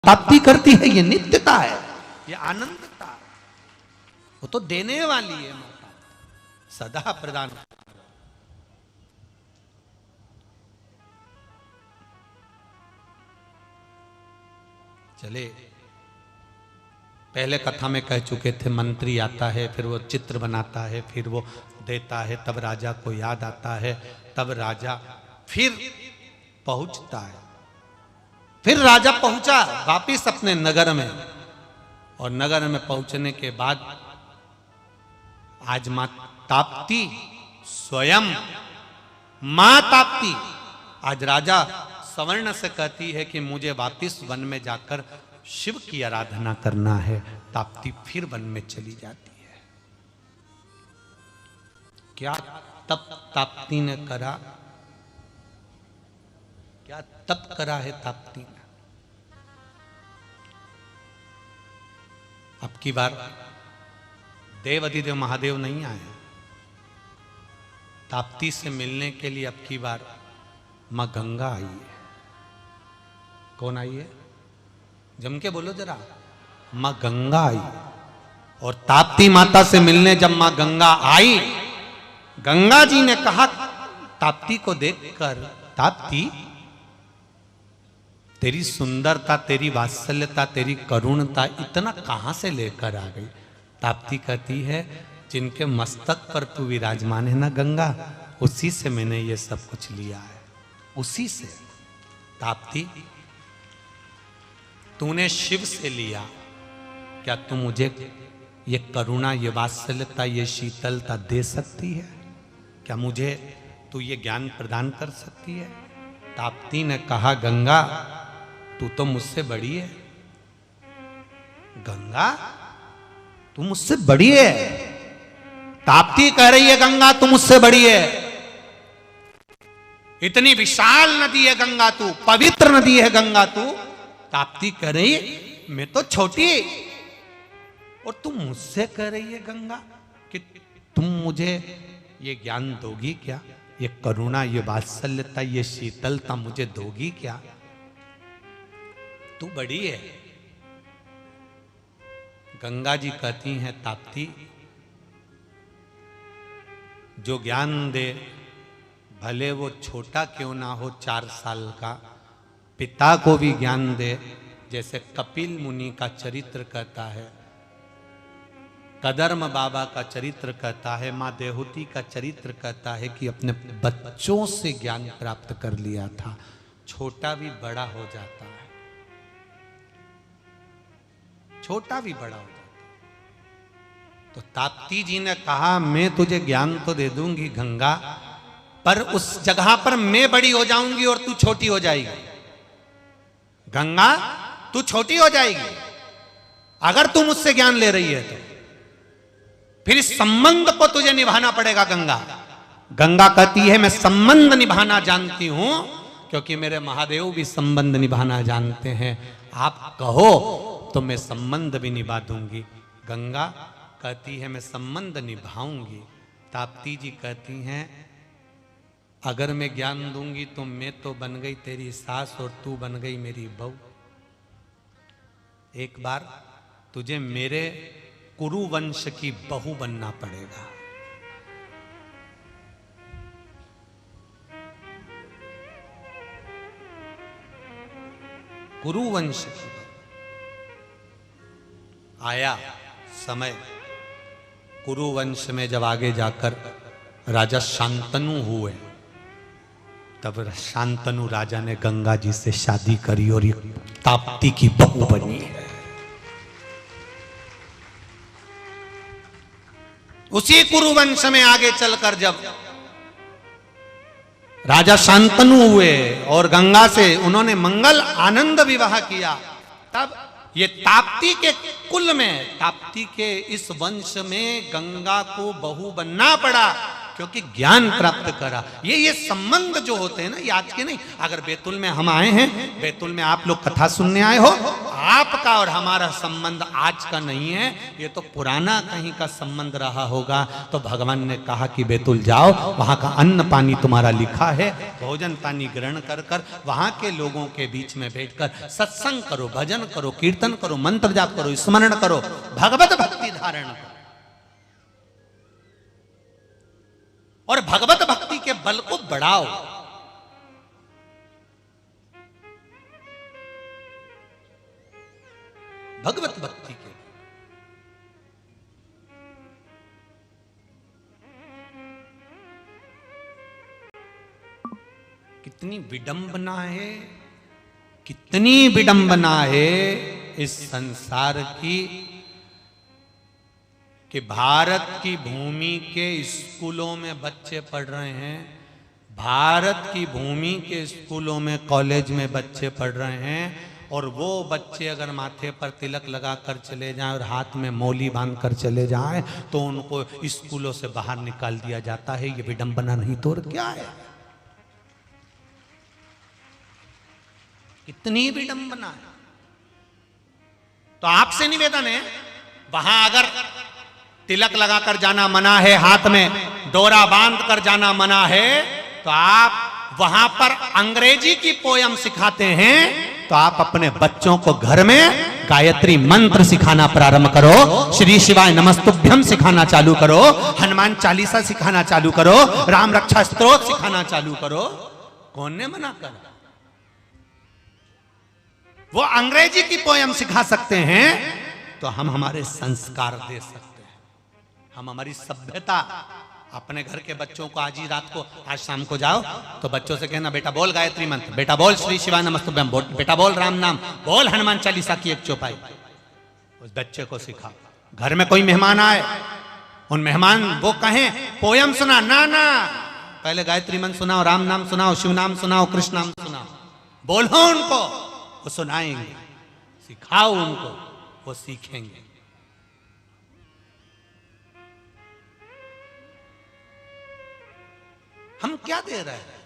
ताप्ती करती है, ये नित्यता है, ये आनंदता, वो तो देने वाली है माता, सदा प्रदान। चले पहले कथा में कह चुके थे, मंत्री आता है, फिर वो चित्र बनाता है, फिर वो देता है, तब राजा को याद आता है, तब राजा फिर पहुंचता है। फिर राजा पहुंचा वापिस अपने नगर में, और नगर में पहुंचने के बाद आज मां ताप्ती स्वयं, मां ताप्ती आज राजा सवर्ण से कहती है कि मुझे वापिस वन में जाकर शिव की आराधना करना है। ताप्ती फिर वन में चली जाती है। क्या तप ताप्ती ने करा, क्या तप करा है ताप्ती ने। अब की बार देव अधिदेव महादेव नहीं आए, ताप्ती से मिलने के लिए अब की बार मां गंगा आई है। कौन आई है, जम के बोलो जरा, मां गंगा आई। और ताप्ती माता से मिलने जब मां गंगा आई, गंगा जी ने कहा ताप्ती को देखकर, ताप्ती तेरी सुंदरता, तेरी वात्सल्यता, तेरी करुणता इतना कहां से लेकर आ गई। ताप्ती कहती है, जिनके मस्तक पर तू विराजमान है ना गंगा, उसी से मैंने ये सब कुछ लिया है, उसी से। ताप्ती तूने शिव से लिया, क्या तू मुझे ये करुणा, ये वात्सल्यता, ये शीतलता दे सकती है? क्या मुझे तू ये ज्ञान प्रदान कर सकती है? ताप्ती ने कहा, गंगा तू तो मुझसे बड़ी है, गंगा तू मुझसे बड़ी है। ताप्ती कह रही है, गंगा तू मुझसे बड़ी है, इतनी विशाल नदी है गंगा तू, पवित्र नदी है गंगा तू। ताप्ती कह रही मैं तो छोटी, और तुम मुझसे कह रही है गंगा कि तुम मुझे ये ज्ञान दोगी क्या, ये करुणा, ये वात्सल्यता, ये शीतलता मुझे दोगी क्या? तू बड़ी है। गंगा जी कहती हैं, ताप्ती जो ज्ञान दे, भले वो छोटा क्यों ना हो, 4 साल का, पिता को भी ज्ञान दे। जैसे कपिल मुनि का चरित्र कहता है, कदर्म बाबा का चरित्र कहता है, मां देहूती का चरित्र कहता है कि अपने बच्चों से ज्ञान प्राप्त कर लिया था। छोटा भी बड़ा हो जाता है, छोटा भी बड़ा हो जाता है। तो ताप्ती जी ने कहा, मैं तुझे ज्ञान तो दे दूंगी गंगा, पर उस जगह पर मैं बड़ी हो जाऊंगी और तू छोटी हो जाएगी। गंगा तू छोटी हो जाएगी अगर तू मुझसे ज्ञान ले रही है तो, फिर इस संबंध को तुझे निभाना पड़ेगा। गंगा गंगा कहती है, मैं संबंध निभाना जानती हूं, क्योंकि मेरे महादेव भी संबंध निभाना जानते हैं। आप कहो तो मैं संबंध भी निभा दूंगी। गंगा कहती है, मैं संबंध निभाऊंगी। ताप्ती जी कहती हैं, अगर मैं ज्ञान दूंगी तो मैं तो बन गई तेरी सास और तू बन गई मेरी बहू। एक बार तुझे मेरे कुरु वंश की बहू बनना पड़ेगा। कुरु वंश की आया समय, कुरु वंश में जब आगे जाकर राजा शांतनु हुए, तब शांतनु राजा ने गंगा जी से शादी करी और ये ताप्ती की बहू बनी है। उसी कुरुवंश में आगे चलकर जब राजा शांतनु हुए और गंगा से उन्होंने मंगल आनंद विवाह किया, तब ये ताप्ती के कुल में, ताप्ती के इस वंश में गंगा को बहू बनना पड़ा, क्योंकि ज्ञान प्राप्त करा। ये संबंध जो होते हैं ना, ये आज के नहीं। अगर बैतुल में हम आए हैं, बैतुल में आप लोग कथा सुनने आए हो, आपका और हमारा संबंध आज का नहीं है, ये तो पुराना कहीं का संबंध रहा होगा। तो भगवान ने कहा कि बैतुल जाओ, वहां का अन्न पानी तुम्हारा लिखा है, भोजन पानी ग्रहण कर कर वहां के लोगों के बीच में बैठकर सत्संग करो, भजन करो, कीर्तन करो, मंत्र जाप करो, स्मरण करो, भगवत भक्ति धारण करो और भगवत भक्ति के बल को बढ़ाओ। भगवत भक्ति के कितनी विडंबना है, कितनी विडंबना है इस संसार की कि भारत की भूमि के स्कूलों में बच्चे पढ़ रहे हैं, भारत की भूमि के स्कूलों में कॉलेज में बच्चे पढ़ रहे हैं, और वो बच्चे अगर माथे पर तिलक लगा कर चले जाएं और हाथ में मौली बांध कर चले जाएं तो उनको स्कूलों से बाहर निकाल दिया जाता है। ये विडंबना नहीं तो और क्या है? इतनी विडंबना है। तो आपसे निवेदन है, वहां अगर तिलक लगाकर जाना मना है, हाथ में डोरा बांध कर जाना मना है, तो आप वहां पर अंग्रेजी की पोयम सिखाते हैं, तो आप अपने बच्चों को घर में गायत्री मंत्र सिखाना प्रारंभ करो, श्री शिवाय नमस्तुभ्यम सिखाना चालू करो, हनुमान चालीसा सिखाना चालू करो, राम रक्षा स्तोत्र सिखाना चालू करो। कौन ने मना करा? वो अंग्रेजी की पोयम सिखा सकते हैं तो हम हमारे संस्कार दे सकते हैं, हम हमारी सभ्यता। अपने घर के बच्चों को आज ही रात को, आज शाम को जाओ तो बच्चों से कहना, बेटा बोल गायत्री मंत्र, बेटा बोल श्री शिवाय नमस्तुभ्यम, बेटा बोल राम नाम, बोल हनुमान चालीसा की एक चौपाई। उस बच्चे को सिखा। घर में कोई मेहमान आए, उन मेहमान वो कहें पोयम सुना, ना ना, पहले गायत्री मंत्र सुनाओ, राम नाम सुनाओ, शिव नाम सुनाओ, कृष्ण नाम सुनाओ, बोलो उनको, वो सुनाएंगे। सिखाओ उनको, वो सीखेंगे। हम क्या दे रहे हैं?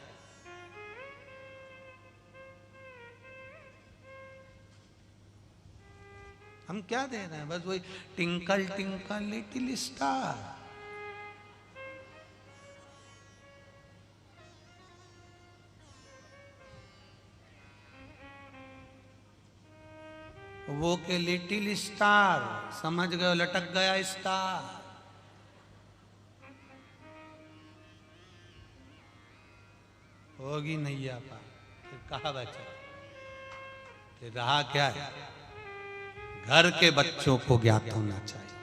हम क्या दे रहे हैं? बस वही टिंकल टिंकल लिटिल स्टार। वो के लिटिल स्टार, समझ गए, लटक गया स्टार। होगी नैया पार, फिर कहा बचा, फिर रहा क्या है? घर के बच्चों को ज्ञात होना चाहिए,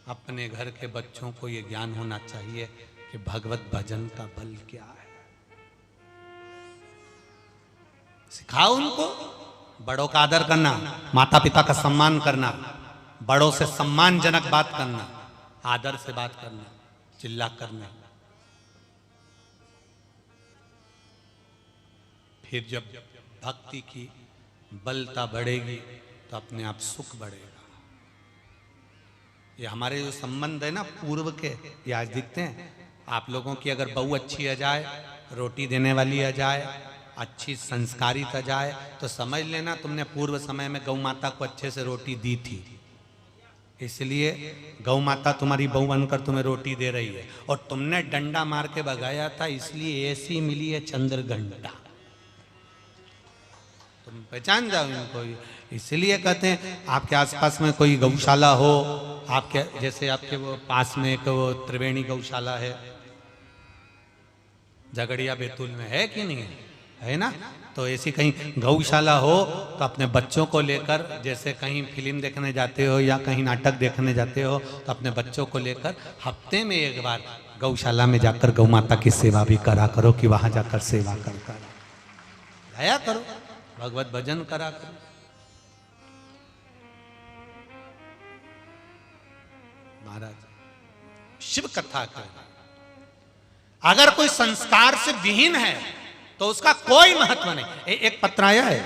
अपने घर के बच्चों को ये ज्ञान होना चाहिए कि भगवत भजन का बल क्या है। सिखाओ उनको, बड़ों का आदर करना, माता पिता का सम्मान करना, बड़ों से सम्मानजनक बात करना, आदर से बात करना, चिल्ला करना। फिर जब भक्ति की बलता बढ़ेगी तो अपने आप सुख बढ़ेगा। ये हमारे जो संबंध है ना पूर्व के, ये आज दिखते हैं। आप लोगों की अगर बहू अच्छी आ जाए, रोटी देने वाली आ जाए, अच्छी संस्कारित आ जाए, तो समझ लेना तुमने पूर्व समय में गौ माता को अच्छे से रोटी दी थी, इसलिए गौ माता तुम्हारी बहू बनकर तुम्हें रोटी दे रही है। और तुमने डंडा मार के भगाया था, इसलिए ऐसी मिली है चंद्रघंटा। तुम पहचान जाओ इनको। इसलिए कहते हैं आपके आसपास में कोई गौशाला हो, आपके जैसे आपके वो पास में एक वो त्रिवेणी गौशाला है, झगड़िया बैतूल में है कि नहीं है ना? तो ऐसी कहीं गौशाला हो तो अपने बच्चों को लेकर, जैसे कहीं फिल्म देखने जाते हो या कहीं नाटक देखने जाते हो, तो अपने बच्चों को लेकर हफ्ते में एक बार गौशाला में जाकर गौ माता की सेवा भी करा करो, कि वहां जाकर सेवा करता लाया करो, भगवत भजन करा करो। महाराज शिव कथा कर, अगर कोई संस्कार से विहीन है तो उसका कोई महत्व नहीं। एक पत्र आया है,